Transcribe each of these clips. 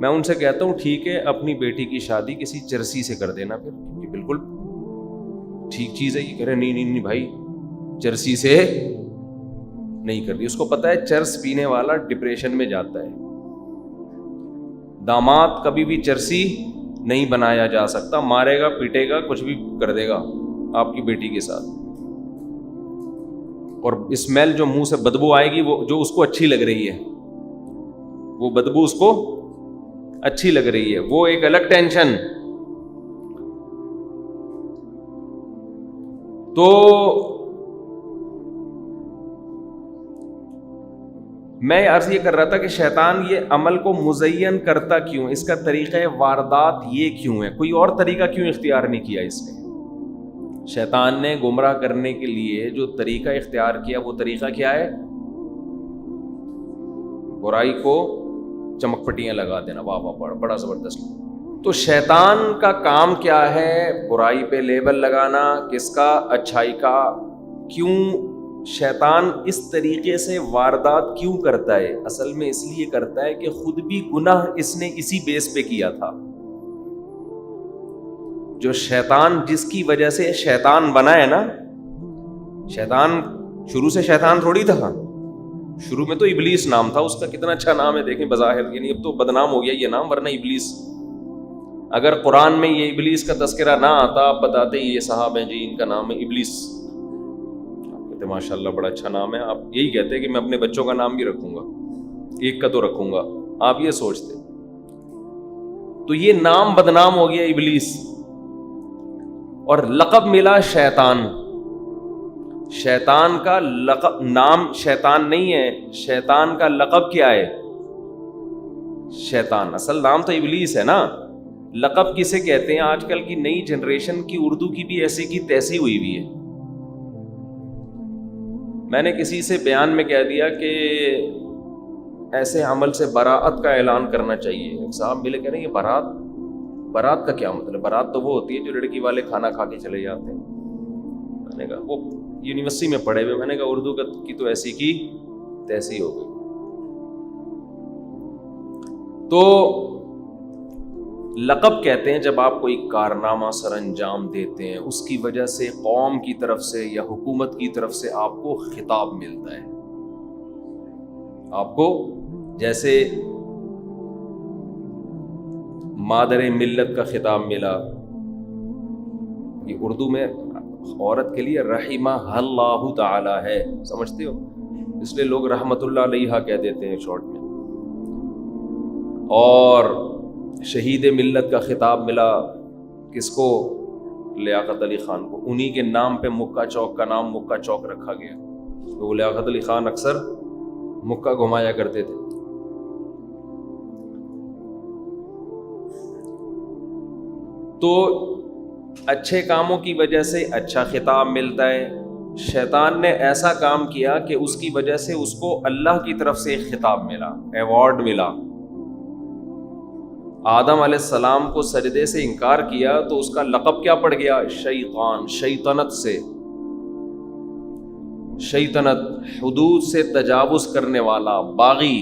میں ان سے کہتا ہوں ٹھیک ہے اپنی بیٹی کی شادی کسی چرسی سے کر دینا پھر، یہ بالکل ٹھیک چیز ہے. یہ کہہ رہے نہیں بھائی چرسی سے نہیں کرنی. اس کو پتا ہے چرس پینے والا ڈپریشن میں جاتا ہے. داماد کبھی بھی چرسی نہیں بنایا جا سکتا، مارے گا پیٹے گا کچھ بھی کر دے گا آپ کی بیٹی کے ساتھ. اور اسمیل جو منہ سے بدبو آئے گی وہ جو اس کو اچھی لگ رہی ہے، وہ بدبو اس کو اچھی لگ رہی ہے، وہ ایک الگ ٹینشن. تو میں عرض یہ کر رہا تھا کہ شیطان یہ عمل کو مزین کرتا کیوں، اس کا طریقہ واردات یہ کیوں ہے، کوئی اور طریقہ کیوں اختیار نہیں کیا اس نے؟ شیطان نے گمراہ کرنے کے لیے جو طریقہ اختیار کیا وہ طریقہ کیا ہے؟ برائی کو چمک پٹیاں لگا دینا، واہ واہ بڑا زبردست. تو شیطان کا کام کیا ہے؟ برائی پہ لیبل لگانا، کس کا؟ اچھائی کا. کیوں شیطان اس طریقے سے واردات کیوں کرتا ہے؟ اصل میں اس لیے کرتا ہے کہ خود بھی گناہ اس نے اسی بیس پہ کیا تھا. جو شیطان جس کی وجہ سے شیطان بنا ہے نا، شیطان شروع سے شیطان تھوڑی تھا، شروع میں تو ابلیس نام تھا اس کا. کتنا اچھا نام ہے دیکھیں بظاہر، یعنی اب تو بدنام ہو گیا یہ نام، ورنہ ابلیس. اگر قرآن میں یہ ابلیس کا تذکرہ نہ آتا، آپ بتاتے یہ صاحب ہیں جی ان کا نام ہے ابلیس، کہتے ماشاء اللہ بڑا اچھا نام ہے. آپ یہی کہتے کہ میں اپنے بچوں کا نام بھی رکھوں گا، ایک کا تو رکھوں گا، آپ یہ سوچتے. تو یہ نام بدنام ہو گیا ابلیس، اور لقب ملا شیطان. شیطان کا لقب، نام شیطان نہیں ہے، شیطان کا لقب کیا ہے؟ شیطان. اصل نام تو ابلیس ہے نا، لقب کسے کہتے ہیں؟ آج کل کی نئی جنریشن کی اردو کی بھی ایسی کی تیسی ہوئی ہوئی ہے. میں نے کسی سے بیان میں کہہ دیا کہ ایسے عمل سے براءت کا اعلان کرنا چاہیے. ایک صاحب ملے کہہ رہے ہیں یہ برات کا کیا مطلب؟ برات تو وہ ہوتی ہے جو لڑکی والے کھانا کھا کے چلے جاتے ہیں. میں نے کہا وہ یونیورسٹی میں پڑھے ہوئے، میں نے کہا اردو کی تو ایسی کی تیسی ہو گئی. تو لقب کہتے ہیں جب آپ کوئی کارنامہ سر انجام دیتے ہیں، اس کی وجہ سے قوم کی طرف سے یا حکومت کی طرف سے آپ کو خطاب ملتا ہے. آپ کو جیسے مادر ملت کا خطاب ملا، یہ اردو میں عورت کے لیے رحمہ اللہ تعالی ہے، سمجھتے ہو؟ اس لیے لوگ رحمت اللہ علیہا کہہ دیتے ہیں شارٹ میں. اور شہید ملت کا خطاب ملا کس کو؟ لیاقت علی خان کو. انہی کے نام پہ مکہ چوک کا نام مکہ چوک رکھا گیا. تو لیاقت علی خان اکثر مکہ گھمایا کرتے تھے. تو اچھے کاموں کی وجہ سے اچھا خطاب ملتا ہے. شیطان نے ایسا کام کیا کہ اس کی وجہ سے اس کو اللہ کی طرف سے ایک خطاب ملا، ایوارڈ ملا. آدم علیہ السلام کو سجدے سے انکار کیا تو اس کا لقب کیا پڑ گیا؟ شیطان. شیطنت سے، شیطنت حدود سے تجاوز کرنے والا، باغی.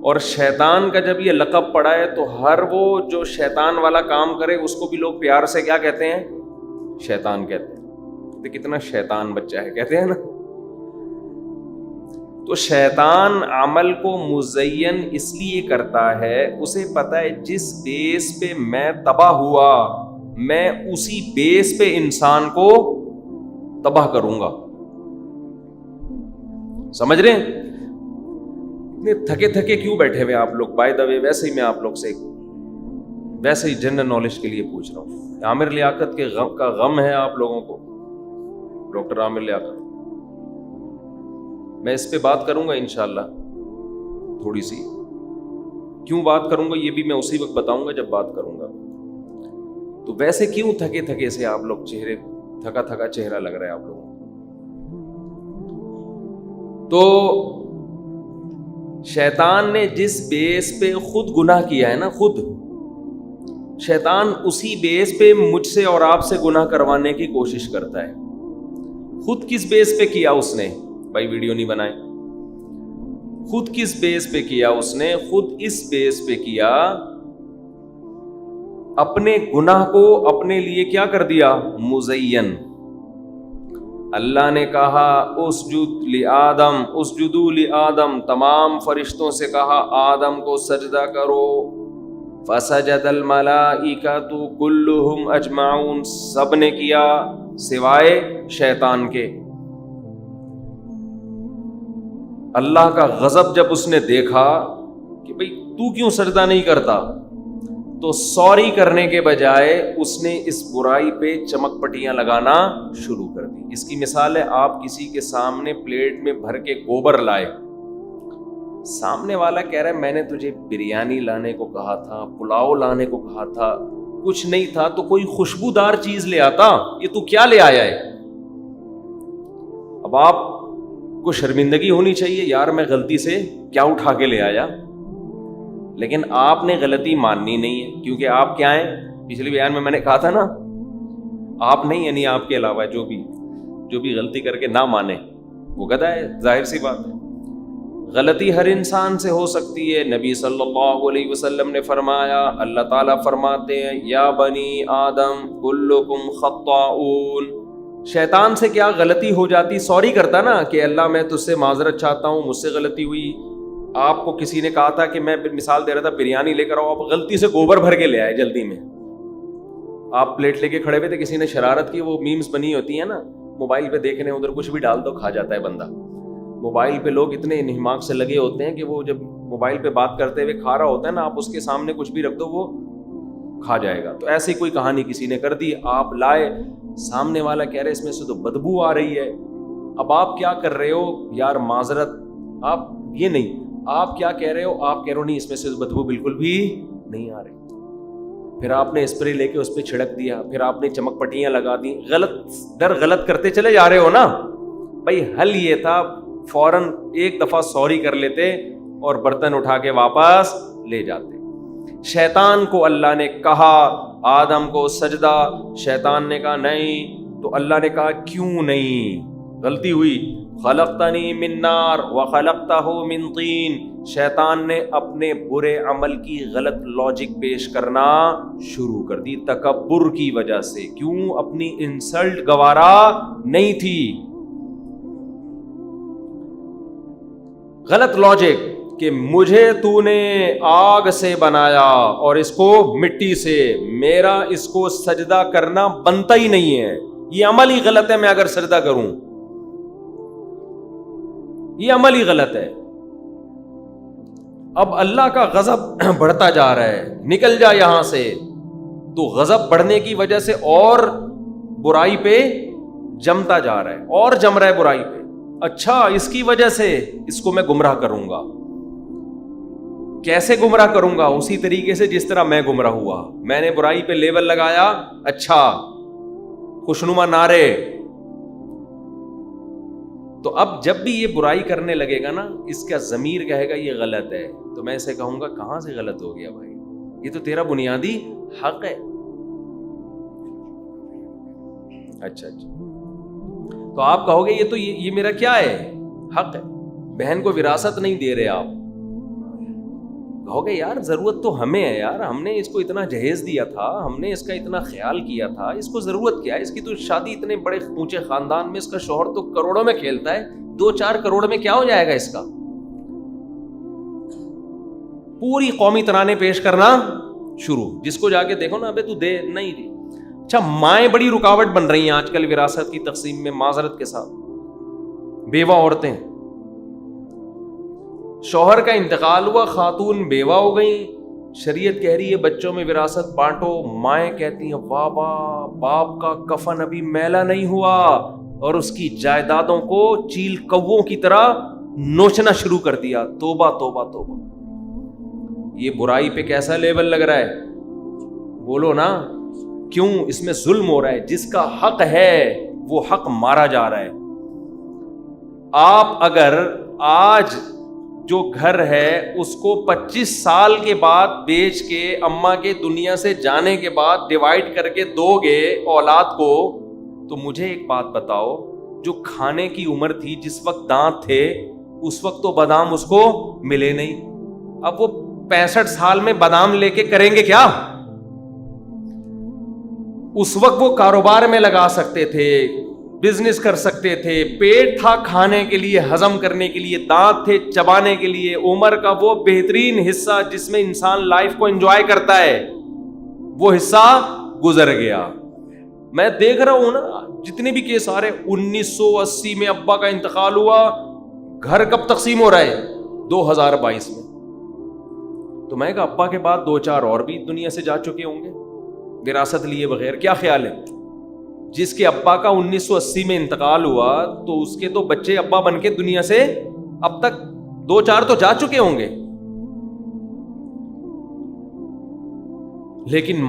اور شیطان کا جب یہ لقب پڑا ہے تو ہر وہ جو شیطان والا کام کرے اس کو بھی لوگ پیار سے کیا کہتے ہیں؟ شیطان کہتے ہیں. تو کتنا شیطان بچہ ہے کہتے ہیں نا. تو شیطان عمل کو مزین اس لیے کرتا ہے، اسے پتا ہے جس بیس پہ میں تباہ ہوا میں اسی بیس پہ انسان کو تباہ کروں گا. سمجھ رہے ہیں؟ اتنے تھکے تھکے کیوں بیٹھے ہوئے آپ لوگ؟ بائی دا وے ویسے ہی میں آپ لوگ سے ویسے ہی جنرل نالج کے لیے پوچھ رہا ہوں. عامر لیاقت کے غم کا غم ہے آپ لوگوں کو، ڈاکٹر عامر لیاقت. میں اس پہ بات کروں گا انشاءاللہ تھوڑی سی. کیوں بات کروں گا یہ بھی میں اسی وقت بتاؤں گا جب بات کروں گا. تو ویسے کیوں تھکے تھکے سے آپ لوگ، چہرے تھکا تھکا چہرہ لگ رہا ہے آپ لوگوں کو؟ تو شیطان نے جس بیس پہ خود گناہ کیا ہے نا، خود شیطان اسی بیس پہ مجھ سے اور آپ سے گناہ کروانے کی کوشش کرتا ہے. خود کس بیس پہ کیا اس نے؟ بھائی ویڈیو نہیں بنائے. خود کس بیس پہ کیا اس نے؟ خود اس بیس پہ کیا، اپنے گناہ کو اپنے لیے کیا کر دیا؟ مزین۔ اللہ نے کہا اسجد لآدم، اسجدوا لآدم، تمام فرشتوں سے کہا آدم کو سجدہ کرو، فسجد الملائکۃ کلہم اجمعون، سب نے کیا سوائے شیطان کے۔ اللہ کا غضب جب اس نے دیکھا کہ بھئی تو کیوں سجدہ نہیں کرتا، تو سوری کرنے کے بجائے اس نے اس برائی پہ چمک پٹیاں لگانا شروع کر دی۔ اس کی مثال ہے، آپ کسی کے سامنے پلیٹ میں بھر کے گوبر لائے، سامنے والا کہہ رہا ہے میں نے تجھے بریانی لانے کو کہا تھا، پلاؤ لانے کو کہا تھا، کچھ نہیں تھا تو کوئی خوشبودار چیز لے آتا، یہ تو کیا لے آیا ہے؟ اب آپ کو شرمندگی ہونی چاہیے، یار میں غلطی سے کیا اٹھا کے لے آیا، لیکن آپ نے غلطی ماننی نہیں ہے، کیونکہ آپ کیا ہیں؟ پچھلے بیان میں نے کہا تھا نا، آپ نہیں، یعنی آپ کے علاوہ جو بھی غلطی کر کے نہ مانے وہ گدھا ہے، ظاہر سی بات ہے۔ غلطی ہر انسان سے ہو سکتی ہے۔ نبی صلی اللہ علیہ وسلم نے فرمایا، اللہ تعالیٰ فرماتے ہیں یا بنی آدم کلکم خطاؤون، شیطان سے کیا غلطی ہو جاتی، سوری کرتا نا کہ اللہ میں تجھ سے معذرت چاہتا ہوں، مجھ سے غلطی ہوئی۔ آپ کو کسی نے کہا تھا کہ میں مثال دے رہا تھا بریانی لے کر آؤ، آپ غلطی سے گوبر بھر کے لے آئے جلدی میں، آپ پلیٹ لے کے کھڑے ہوئے تھے، کسی نے شرارت کی، وہ میمز بنی ہوتی ہیں نا، موبائل پہ دیکھنے ادھر کچھ بھی ڈال دو کھا جاتا ہے بندہ۔ موبائل پہ لوگ اتنے انہماک سے لگے ہوتے ہیں کہ وہ جب موبائل پہ بات کرتے ہوئے کھا رہا ہوتا ہے نا، آپ اس کے سامنے کچھ بھی رکھ دو وہ کھا جائے گا۔ تو ایسی کوئی کہانی کسی نے کر دی، آپ لائے، سامنے والا کہہ رہے اس میں سے تو بدبو آ رہی ہے، اب آپ کیا کر رہے ہو؟ یار معذرت، آپ یہ نہیں، آپ کیا کہہ رہے ہو؟ آپ کہہ رہے ہو نہیں اس میں سے بدبو بالکل بھی نہیں آ رہی، پھر آپ نے اسپرے لے کے اس پہ چھڑک دیا، پھر آپ نے چمک پٹیاں لگا دی، غلط کرتے چلے جا رہے ہو نا۔ بھائی حل یہ تھا فوراً ایک دفعہ سوری کر لیتے اور برتن اٹھا کے واپس لے جاتے۔ شیطان کو اللہ نے کہا آدم کو سجدہ، شیطان نے کہا نہیں، تو اللہ نے کہا کیوں نہیں؟ غلطی ہوئی، خلقتنی من نار وخلقتہ من طین، شیطان نے اپنے برے عمل کی غلط لاجک پیش کرنا شروع کر دی تکبر کی وجہ سے۔ کیوں؟ اپنی انسلٹ گوارا نہیں تھی، غلط لاجک کہ مجھے تو نے آگ سے بنایا اور اس کو مٹی سے، میرا اس کو سجدہ کرنا بنتا ہی نہیں ہے، یہ عمل ہی غلط ہے، میں اگر سجدہ کروں یہ عمل ہی غلط ہے۔ اب اللہ کا غضب بڑھتا جا رہا ہے، نکل جا یہاں سے، تو غضب بڑھنے کی وجہ سے اور برائی پہ جمتا جا رہا ہے، اور جم رہا ہے برائی پہ۔ اچھا اس کی وجہ سے اس کو میں گمراہ کروں گا، کیسے گمراہ کروں گا؟ اسی طریقے سے جس طرح میں گمراہ ہوا، میں نے برائی پہ لیبل لگایا، اچھا خوشنما نعرے، تو اب جب بھی یہ برائی کرنے لگے گا نا، اس کا ضمیر کہے گا یہ غلط ہے، تو میں اسے کہوں گا کہاں سے غلط ہو گیا بھائی، یہ تو تیرا بنیادی حق ہے۔ اچھا تو آپ کہو گے یہ تو یہ میرا کیا ہے؟ حق ہے، بہن کو وراثت نہیں دے رہے آپ، کہو گے یار ضرورت تو ہمیں ہے، یار ہم نے اس کو اتنا جہیز دیا تھا، ہم نے اس کا اتنا خیال کیا تھا، اس کو ضرورت کیا ہے؟ اس کی تو شادی اتنے بڑے اونچے خاندان میں، اس کا شوہر تو کروڑوں میں کھیلتا ہے، 2-4 کروڑ میں کیا ہو جائے گا اس کا؟ پوری قومی ترانے پیش کرنا شروع، جس کو جا کے دیکھو نا، ابے تو دے نہیں دی۔ اچھا مائیں بڑی رکاوٹ بن رہی ہیں آج کل وراثت کی تقسیم میں، معذرت کے ساتھ، بیوہ عورتیں، شوہر کا انتقال ہوا، خاتون بیوہ ہو گئیں، شریعت کہہ رہی ہے بچوں میں وراثت بانٹو، مائیں کہتی ہیں بابا باپ کا کفن ابھی میلا نہیں ہوا، اور اس کی جائیدادوں کو چیل کووں کی طرح نوچنا شروع کر دیا۔ توبہ توبہ توبہ، یہ برائی پہ کیسا لیبل لگ رہا ہے؟ بولو نا، کیوں؟ اس میں ظلم ہو رہا ہے، جس کا حق ہے وہ حق مارا جا رہا ہے۔ آپ اگر آج جو گھر ہے اس کو 25 سال کے بعد بیچ کے، اماں کے دنیا سے جانے کے بعد ڈیوائیڈ کر کے دو گے اولاد کو، تو مجھے ایک بات بتاؤ، جو کھانے کی عمر تھی، جس وقت دانت تھے، اس وقت تو بادام اس کو ملے نہیں. اب وہ 65 سال میں بادام لے کے کریں گے کیا؟ اس وقت وہ کاروبار میں لگا سکتے تھے, بزنس کر سکتے تھے, پیٹ تھا کھانے کے لیے, ہضم کرنے کے لیے, دانت تھے چبانے کے لیے. عمر کا وہ بہترین حصہ جس میں انسان لائف کو انجوائے کرتا ہے, وہ حصہ گزر گیا. میں دیکھ رہا ہوں نا جتنے بھی کیس آ رہے, 1980 میں ابا کا انتقال ہوا, گھر کب تقسیم ہو رہا ہے؟ 2022 میں. تو میں کہا ابا کے بعد 2-4 اور بھی دنیا سے جا چکے ہوں گے وراثت لیے بغیر. کیا خیال ہے؟ جس کے ابا کا 1980 میں انتقال ہوا تو اس کے تو بچے ابا بن کے دنیا سے اب تک 2-4 تو جا چکے ہوں گے. لیکن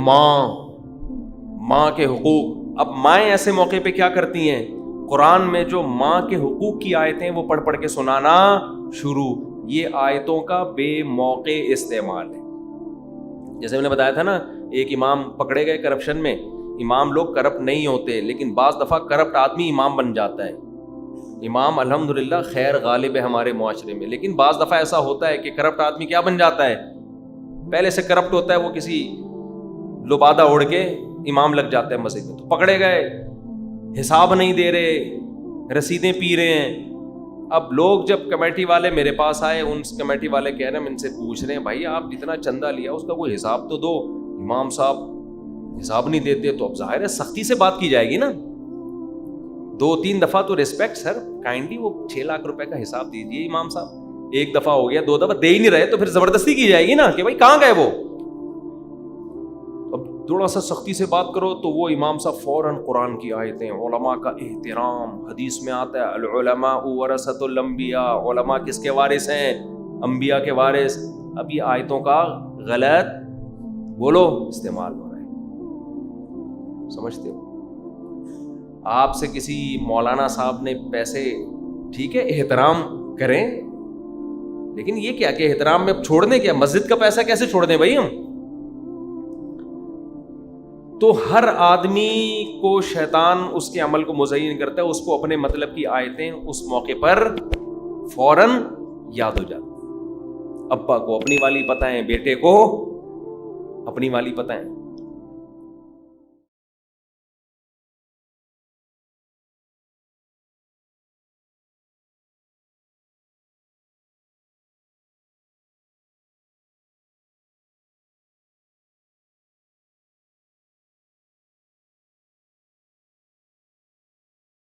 ماں کے حقوق, اب مائیں ایسے موقع پہ کیا کرتی ہیں؟ قرآن میں جو ماں کے حقوق کی آیتیں وہ پڑھ پڑھ کے سنانا شروع. یہ آیتوں کا بے موقع استعمال ہے. جیسے میں نے بتایا تھا نا, ایک امام پکڑے گئے کرپشن میں. امام لوگ کرپٹ نہیں ہوتے, لیکن بعض دفعہ کرپٹ آدمی امام بن جاتا ہے. امام الحمدللہ خیر غالب ہے ہمارے معاشرے میں, لیکن بعض دفعہ ایسا ہوتا ہے کہ کرپٹ آدمی کیا بن جاتا ہے؟ پہلے سے کرپٹ ہوتا ہے, وہ کسی لبادہ اڑ کے امام لگ جاتا ہے مسجد میں. تو پکڑے گئے, حساب نہیں دے رہے, رسیدیں پی رہے ہیں. اب لوگ جب کمیٹی والے میرے پاس آئے, ان کمیٹی والے کہہ رہے ہیں, ان سے پوچھ رہے ہیں بھائی آپ جتنا چندہ لیا اس کا کوئی حساب تو دو. امام صاحب حساب نہیں دیتے. تو اب ظاہر ہے سختی سے بات کی جائے گی نا. 2-3 دفعہ تو ریسپیکٹ سر, کائنڈلی وہ 6 لاکھ روپے کا حساب دیجیے امام صاحب. 1 دفعہ ہو گیا, 2 دفعہ دے ہی نہیں رہے تو پھر زبردستی کی جائے گی نا کہ بھائی کہاں گئے وہ. اب تھوڑا سا سختی سے بات کرو تو وہ امام صاحب فوراً قرآن کی آیتیں, علماء کا احترام. حدیث میں آتا ہے العلماء ورثۃ الانبیاء, علماء کس کے وارث ہیں؟ انبیاء کے وارث. اب یہ آیتوں کا غلط بولو استعمال ہو رہا ہے, سمجھتے ہو؟ آپ سے کسی مولانا صاحب نے پیسے, ٹھیک ہے احترام کریں, لیکن یہ کیا کہ احترام میں چھوڑ دیں کیا؟ مسجد کا پیسہ کیسے چھوڑ دیں بھائی ہم؟ تو ہر آدمی کو شیطان اس کے عمل کو مزین کرتا ہے, اس کو اپنے مطلب کی آیتیں اس موقع پر فوراً یاد ہو جاتی. ابا کو اپنی والی پتہ ہے, بیٹے کو اپنی والی پتہ ہے.